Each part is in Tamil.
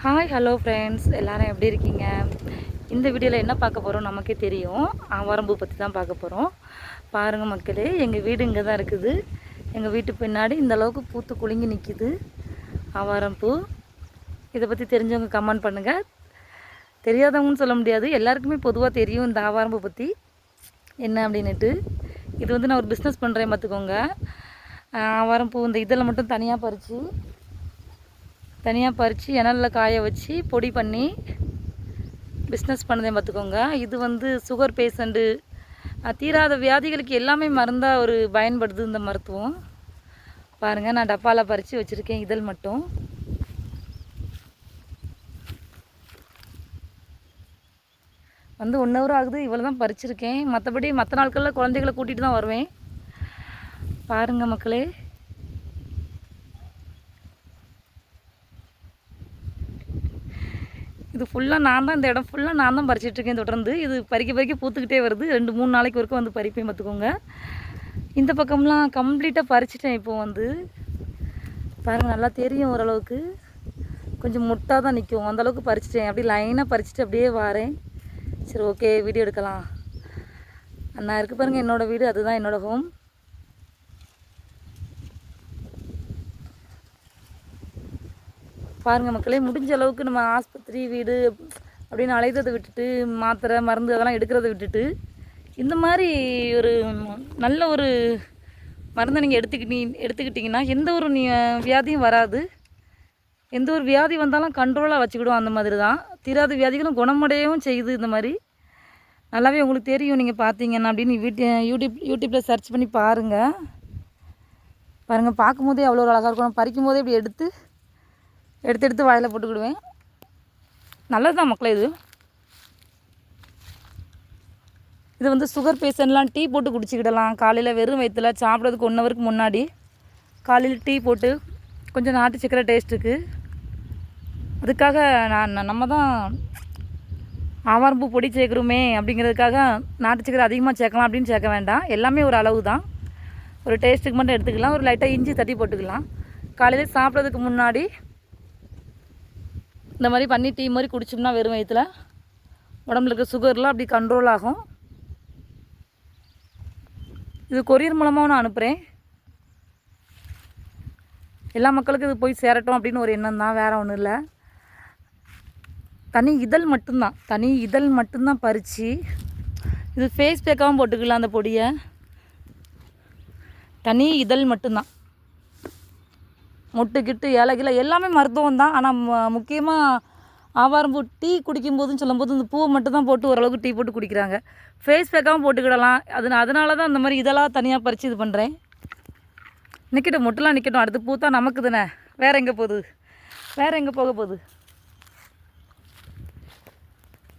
ஹாய் ஹலோ ஃப்ரெண்ட்ஸ், எல்லோரும் எப்படி இருக்கீங்க? இந்த வீடியோவில் என்ன பார்க்க போகிறோம் நமக்கே தெரியும். ஆவாரம்பூ பற்றி தான் பார்க்க போகிறோம். பாருங்கள் மக்களே, எங்கள் வீடு இங்கே தான் இருக்குது. எங்கள் வீட்டு பின்னாடி இந்த அளவுக்கு பூத்து குலுங்கி நிற்கிது ஆவாரம்பூ. இதை பற்றி தெரிஞ்சவங்க கமெண்ட் பண்ணுங்கள். தெரியாதவங்கன்னு சொல்ல முடியாது, எல்லாருக்குமே பொதுவாக தெரியும் இந்த ஆவாரம்பூ பற்றி என்ன அப்படின்ட்டு. இது வந்து நான் ஒரு பிஸ்னஸ் பண்ணுறேன் பார்த்துக்கோங்க. ஆவாரம்பூ இந்த இதெல்லாம் மட்டும் தனியாக பறித்து இணலில் காய வச்சு பொடி பண்ணி பிஸ்னஸ் பண்ணதே பார்த்துக்கோங்க. இது வந்து சுகர் பேஷண்ட்டு, தீராத வியாதிகளுக்கு எல்லாமே மருந்தாக ஒரு பயன்படுது இந்த மருத்துவம். பாருங்கள், நான் டப்பாவில் பறித்து வச்சுருக்கேன். இதழ் மட்டும் வந்து 1 hour ஆகுது. இவ்வளோ தான் பறிச்சிருக்கேன். மற்றபடி மற்ற நாட்களில் குழந்தைகளை கூட்டிகிட்டு தான் வருவேன். பாருங்கள் மக்களே, இது ஃபுல்லாக நான் தான், இந்த இடம் ஃபுல்லாக நான் தான் பறிச்சிட்ருக்கேன் தொடர்ந்து. இது பறிக்க பூத்துக்கிட்டே வருது. 2-3 நாளைக்கு வரைக்கும் வந்து பறிப்பேன் பார்த்துக்கோங்க. இந்த பக்கம்லாம் கம்ப்ளீட்டாக பறிச்சிட்டேன். இப்போது வந்து பாருங்கள், நல்லா தெரியும் ஓரளவுக்கு. கொஞ்சம் முட்டாக தான் நிற்கும், அந்தளவுக்கு பறிச்சிட்டேன். அப்படியே லைனாக பறிச்சுட்டு அப்படியே வாரேன். சரி, ஓகே, வீடியோ எடுக்கலாம். அண்ணா இருக்குது பாருங்கள், என்னோடய வீடு, அதுதான் என்னோடய ஹோம். பாருங்கள் மக்களே, முடிஞ்ச அளவுக்கு நம்ம ஆஸ்பத்திரி வீடு அப்படின்னு அலைகிறத விட்டுட்டு, மாத்திரை மருந்து அதெல்லாம் எடுக்கிறத விட்டுட்டு, இந்த மாதிரி ஒரு நல்ல ஒரு மருந்தை நீங்கள் எடுத்துக்கிட்டிங்கன்னா எந்த ஒரு வியாதியும் வராது. எந்த ஒரு வியாதி வந்தாலும் கண்ட்ரோலாக வச்சுக்கிடும். அந்த மாதிரி தான் தீராத வியாதிகளும் குணமடையவும் செய்யுது. இந்த மாதிரி நல்லாவே உங்களுக்கு தெரியும், நீங்கள் பார்த்தீங்கன்னா அப்படின்னு யூடியூப்பில் சர்ச் பண்ணி பாருங்கள். பார்க்கும்போதே அவ்வளோ ஒரு அழகாக இருக்கும். பறிக்கும் போதே இப்படி எடுத்து வாயில் போட்டுக்கிடுவேன். நல்லது தான் மக்களே. இது வந்து சுகர் பேஷண்ட்லாம் டீ போட்டு குடிச்சிக்கிடலாம். காலையில் வெறும் வயிற்றில் சாப்பிட்றதுக்கு 1 hourக்கு முன்னாடி காலையில் டீ போட்டு, கொஞ்சம் நாட்டு சக்கரை டேஸ்ட்டுக்கு. அதுக்காக நம்ம தான் ஆவாரம்பூ பொடி சேர்க்குறோமே அப்படிங்கிறதுக்காக நாட்டு சக்கரை அதிகமாக சேர்க்கலாம் அப்படின்னு சேர்க்க வேண்டாம். எல்லாமே ஒரு அளவு தான். ஒரு டேஸ்ட்டுக்கு மட்டும் எடுத்துக்கலாம். ஒரு லைட்டாக இஞ்சி தட்டி போட்டுக்கலாம். காலையில் சாப்பிட்றதுக்கு முன்னாடி இந்த மாதிரி பண்ணி டீ மாதிரி குடிச்சோம்னா வெறும் வயிற்றில் உடம்புல இருக்க சுகர்லாம் அப்படி கண்ட்ரோல் ஆகும். இது கொரியர் மூலமாக நான் அனுப்புகிறேன். எல்லா மக்களுக்கும் இது போய் சேரட்டும் அப்படின்னு ஒரு எண்ணம் தான், வேறு ஒன்றும் இல்லை. தனி இதழ் மட்டும்தான் பறித்து இது ஃபேஸ் பேக்காகவும் போட்டுக்கலாம். அந்த பொடியை தனி இதழ் மட்டும்தான். மொட்டுக்கிட்டு இலைகில எல்லாமே மருத்துவம் தான். ஆனால் முக்கியமாக ஆவாரம்பூ டீ குடிக்கும்போதுன்னு சொல்லும்போது இந்த பூவை மட்டும் தான் போட்டு ஓரளவுக்கு டீ போட்டு குடிக்கிறாங்க. ஃபேஸ் பேக்காகவும் போட்டுக்கிடலாம். அதனால தான் இந்த மாதிரி இதெல்லாம் தனியாக பறித்து இது பண்ணுறேன். நிற்கட்டும், மொட்டெலாம் நிற்கட்டும். அடுத்து பூ தான் நமக்கு தானே, வேறு எங்கே போக போகுது.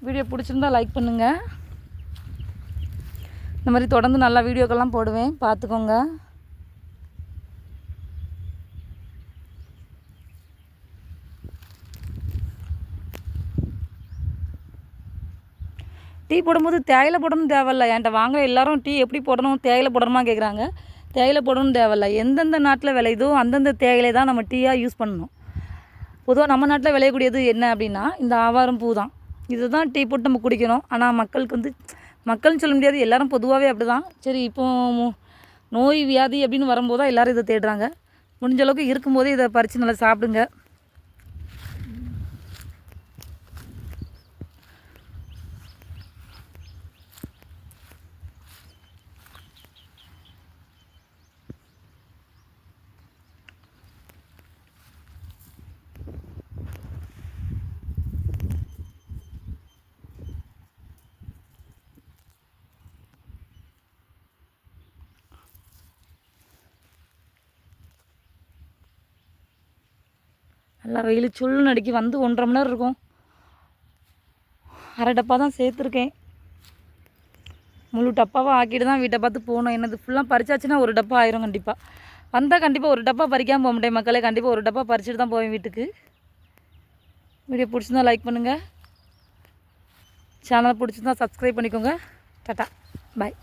வீடியோ பிடிச்சிருந்தா லைக் பண்ணுங்கள். இந்த மாதிரி தொடர்ந்து நல்லா வீடியோக்கெல்லாம் போடுவேன், பார்த்துக்கோங்க. டீ போடும்போது தேயிலை போடணும் தேவையில்ல. என்கிட்ட வாங்குகிற எல்லோரும் டீ எப்படி போடணும், தேயிலை போடணுமா கேட்குறாங்க. தேயிலை போடணும் தேவையில்ல. எந்தெந்த நாட்டில் விளையுதோ அந்தந்த தேயிலை தான் நம்ம டீயாக யூஸ் பண்ணணும். பொதுவாக நம்ம நாட்டில் விளையக்கூடியது என்ன அப்படின்னா இந்த ஆவாரம்பூ தான். இது தான் டீ போட்டு நம்ம குடிக்கணும். ஆனால் மக்களுக்கு வந்து மக்கள்னு சொல்ல முடியாது, எல்லோரும் பொதுவாகவே அப்படி தான். சரி, இப்போது நோய் வியாதி அப்படின்னு வரும்போது தான் எல்லோரும் இதை தேடுறாங்க. முடிஞ்ச அளவுக்கு இருக்கும்போதே இதை பறித்து நல்லா சாப்பிடுங்க. நல்லா வெயில் சுள்ளுன்னு அடிக்கி வந்து 1.5 மணி நேரம் இருக்கும். அரை டப்பா தான் சேர்த்துருக்கேன். முழு டப்பாவாக ஆக்கிட்டு தான் வீட்டை பார்த்து போகணும். என்னது ஃபுல்லாக பறிச்சாச்சுன்னா 1 டப்பா ஆயிரும். கண்டிப்பாக வந்தால் கண்டிப்பாக 1 டப்பா பறிக்காமல் போக மாட்டேன் மக்களே. கண்டிப்பாக 1 டப்பா பறிச்சுட்டு தான் போவேன் வீட்டுக்கு. வீடியோ பிடிச்சிருந்தா லைக் பண்ணுங்கள். சேனல் பிடிச்சிருந்தா சப்ஸ்கிரைப் பண்ணிக்கோங்க. டாட்டா, பாய்.